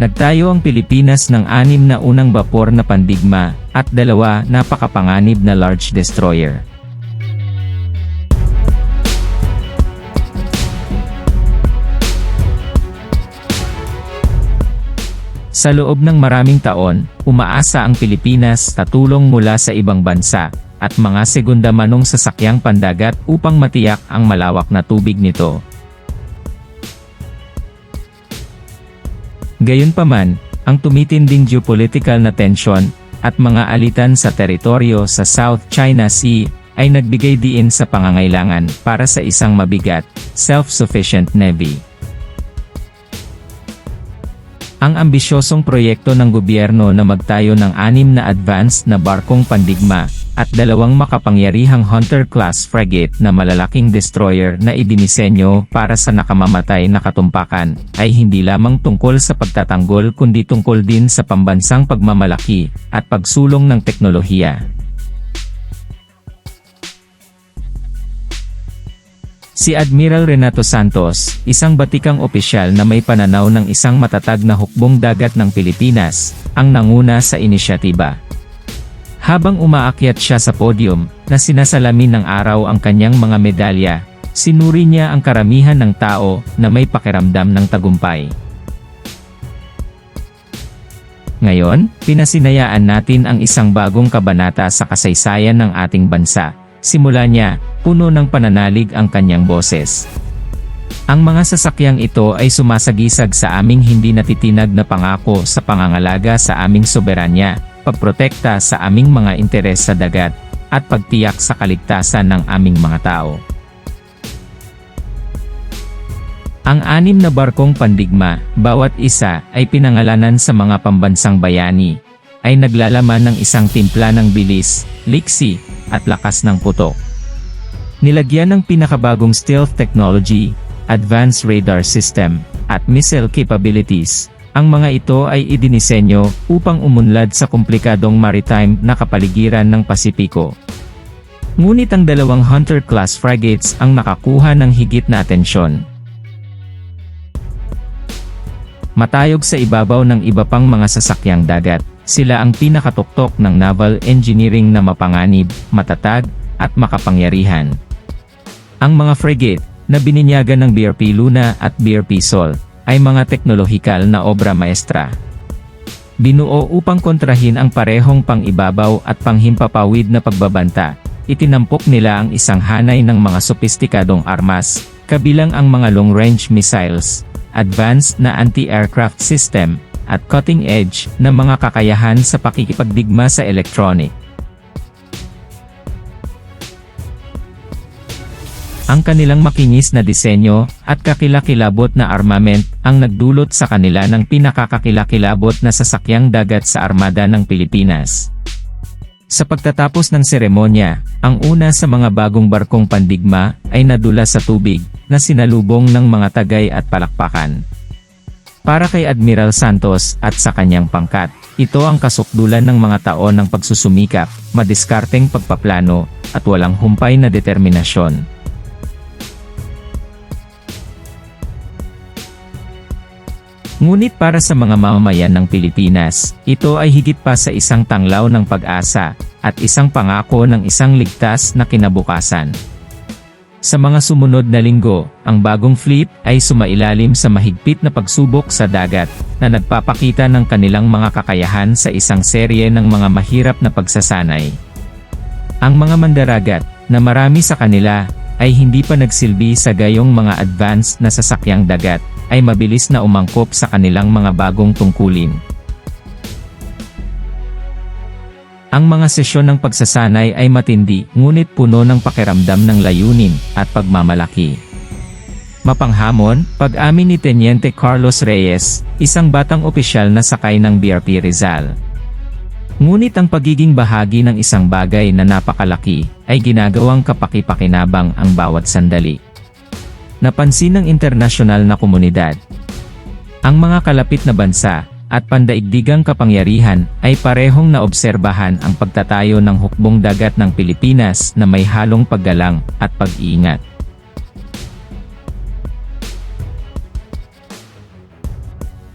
Nagtayo ang Pilipinas ng 6 na unang bapor na pandigma, at 2 napakapanganib na large destroyer. Sa loob ng maraming taon, umaasa ang Pilipinas sa tulong mula sa ibang bansa, at mga segunda manong sasakyang pandagat upang matiyak ang malawak na tubig nito. Gayunpaman, ang tumitinding geopolitical na tensyon, at mga alitan sa teritoryo sa South China Sea, ay nagbigay diin sa pangangailangan para sa isang mabigat, self-sufficient navy. Ang ambisyosong proyekto ng gobyerno na magtayo ng 6 na advanced na barkong pandigma, at 2 makapangyarihang Hunter-class frigate na malalaking destroyer na idinisenyo para sa nakamamatay na katumpakan, ay hindi lamang tungkol sa pagtatanggol kundi tungkol din sa pambansang pagmamalaki, at pagsulong ng teknolohiya. Si Admiral Renato Santos, isang batikang opisyal na may pananaw ng isang matatag na hukbong dagat ng Pilipinas, ang nanguna sa inisyatiba. Habang umaakyat siya sa podium, na sinasalamin ng araw ang kanyang mga medalya, sinuri niya ang karamihan ng tao na may pakiramdam ng tagumpay. Ngayon, pinasinayaan natin ang isang bagong kabanata sa kasaysayan ng ating bansa. Simula niya, puno ng pananalig ang kanyang boses. Ang mga sasakyang ito ay sumasagisag sa aming hindi natitinag na pangako sa pangangalaga sa aming soberanya, pagprotekta sa aming mga interes sa dagat, at pagtiyak sa kaligtasan ng aming mga tao. Ang 6 na barkong pandigma, bawat isa ay pinangalanan sa mga pambansang bayani, ay naglalaman ng isang timpla ng bilis, liksi, at lakas ng putok. Nilagyan ng pinakabagong stealth technology, advanced radar system, at missile capabilities. Ang mga ito ay idinisenyo upang umunlad sa komplikadong maritime na kapaligiran ng Pasipiko. Ngunit ang 2 Hunter-class frigates ang nakakuha ng higit na atensyon. Matayog sa ibabaw ng iba pang mga sasakyang dagat, sila ang pinakatuktok ng naval engineering na mapanganib, matatag, at makapangyarihan. Ang mga frigate, na bininyagan ng BRP Luna at BRP Sol, ay mga teknolohikal na obra maestra. Binuo upang kontrahin ang parehong pang-ibabaw at panghimpapawid na pagbabanta, itinampok nila ang isang hanay ng mga sopistikadong armas, kabilang ang mga long-range missiles, advanced na anti-aircraft system, at cutting-edge na mga kakayahan sa pakikipagdigma sa electronic. Ang kanilang makinis na disenyo at kakilakilabot na armament ang nagdulot sa kanila ng pinakakakilakilabot na sasakyang dagat sa armada ng Pilipinas. Sa pagtatapos ng seremonya, ang una sa mga bagong barkong pandigma ay nadula sa tubig, na sinalubong ng mga tagay at palakpakan. Para kay Admiral Santos at sa kanyang pangkat, ito ang kasukdulan ng mga taon ng pagsusumikap, madiskarteng pagpaplano, at walang humpay na determinasyon. Ngunit para sa mga mamamayan ng Pilipinas, ito ay higit pa sa isang tanglaw ng pag-asa, at isang pangako ng isang ligtas na kinabukasan. Sa mga sumunod na linggo, ang bagong fleet ay sumailalim sa mahigpit na pagsubok sa dagat, na nagpapakita ng kanilang mga kakayahan sa isang serye ng mga mahirap na pagsasanay. Ang mga mandaragat, na marami sa kanila, ay hindi pa nagsilbi sa gayong mga advanced na sasakyang dagat, ay mabilis na umangkop sa kanilang mga bagong tungkulin. Ang mga sesyon ng pagsasanay ay matindi, ngunit puno ng pakiramdam ng layunin at pagmamalaki. Mapanghamon, pag-amin ni Teniente Carlos Reyes, isang batang opisyal na sakay ng BRP Rizal. Ngunit ang pagiging bahagi ng isang bagay na napakalaki, ay ginagawang kapaki-pakinabang ang bawat sandali. Napansin ng internasyonal na komunidad. Ang mga kalapit na bansa, at pandaigdigang kapangyarihan, ay parehong naobserbahan ang pagtatayo ng hukbong dagat ng Pilipinas na may halong paggalang at pag-iingat.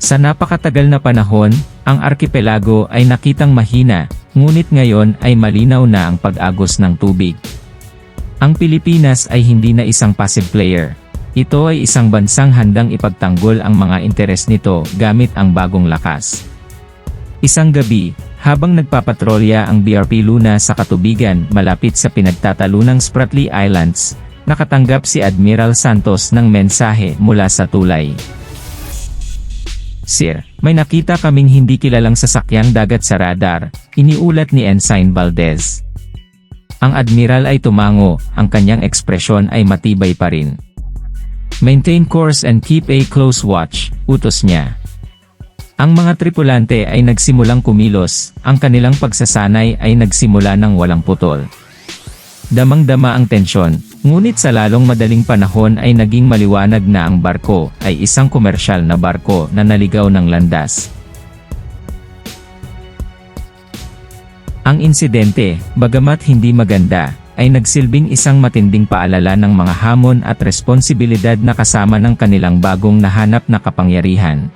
Sa napakatagal na panahon, ang arkipelago ay nakitang mahina, ngunit ngayon ay malinaw na ang pag-agos ng tubig. Ang Pilipinas ay hindi na isang passive player. Ito ay isang bansang handang ipagtanggol ang mga interes nito gamit ang bagong lakas. Isang gabi, habang nagpapatrolya ang BRP Luna sa katubigan malapit sa pinagtatalunang Spratly Islands, nakatanggap si Admiral Santos ng mensahe mula sa tulay. "Sir, may nakita kaming hindi kilalang sasakyang dagat sa radar," iniulat ni Ensign Valdez. Ang Admiral ay tumango, ang kanyang ekspresyon ay matibay pa rin. "Maintain course and keep a close watch," utos niya. Ang mga tripulante ay nagsimulang kumilos, ang kanilang pagsasanay ay nagsimula ng walang putol. Damang-dama ang tensyon, ngunit sa lalong madaling panahon ay naging maliwanag na ang barko ay isang komersyal na barko na naligaw ng landas. Ang insidente, bagamat hindi maganda, ay nagsilbing isang matinding paalala ng mga hamon at responsibilidad na kasama ng kanilang bagong nahanap na kapangyarihan.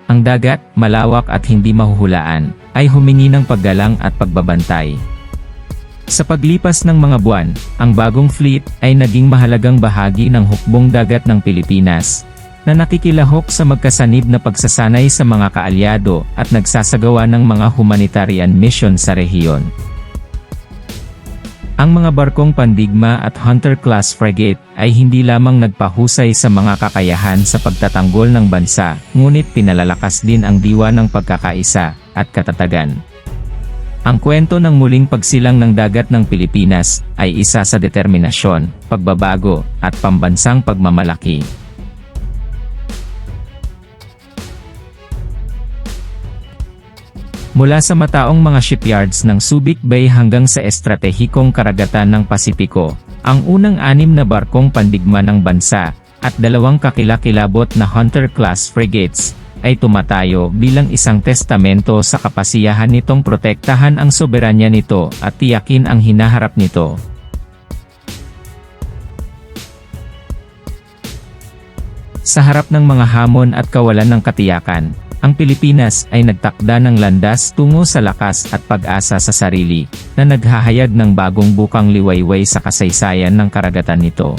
Ang dagat, malawak at hindi mahuhulaan, ay humingi ng paggalang at pagbabantay. Sa paglipas ng mga buwan, ang bagong fleet ay naging mahalagang bahagi ng hukbong dagat ng Pilipinas, na nakikilahok sa magkasanib na pagsasanay sa mga kaalyado at nagsasagawa ng mga humanitarian mission sa rehiyon. Ang mga barkong Pandigma at Hunter-class frigate ay hindi lamang nagpahusay sa mga kakayahan sa pagtatanggol ng bansa, ngunit pinalalakas din ang diwa ng pagkakaisa at katatagan. Ang kwento ng muling pagsilang ng dagat ng Pilipinas ay isa sa determinasyon, pagbabago, at pambansang pagmamalaki. Mula sa mataong mga shipyards ng Subic Bay hanggang sa estratehikong karagatan ng Pasipiko, ang unang 6 na barkong Pandigma ng bansa, at 2 kakilakilabot na Hunter-class frigates, ay tumatayo bilang isang testamento sa kapasiyahan nitong protektahan ang soberanya nito at tiyakin ang hinaharap nito. Sa harap ng mga hamon at kawalan ng katiyakan, ang Pilipinas ay nagtakda ng landas tungo sa lakas at pag-asa sa sarili, na naghahayag ng bagong bukang liwayway sa kasaysayan ng karagatan nito.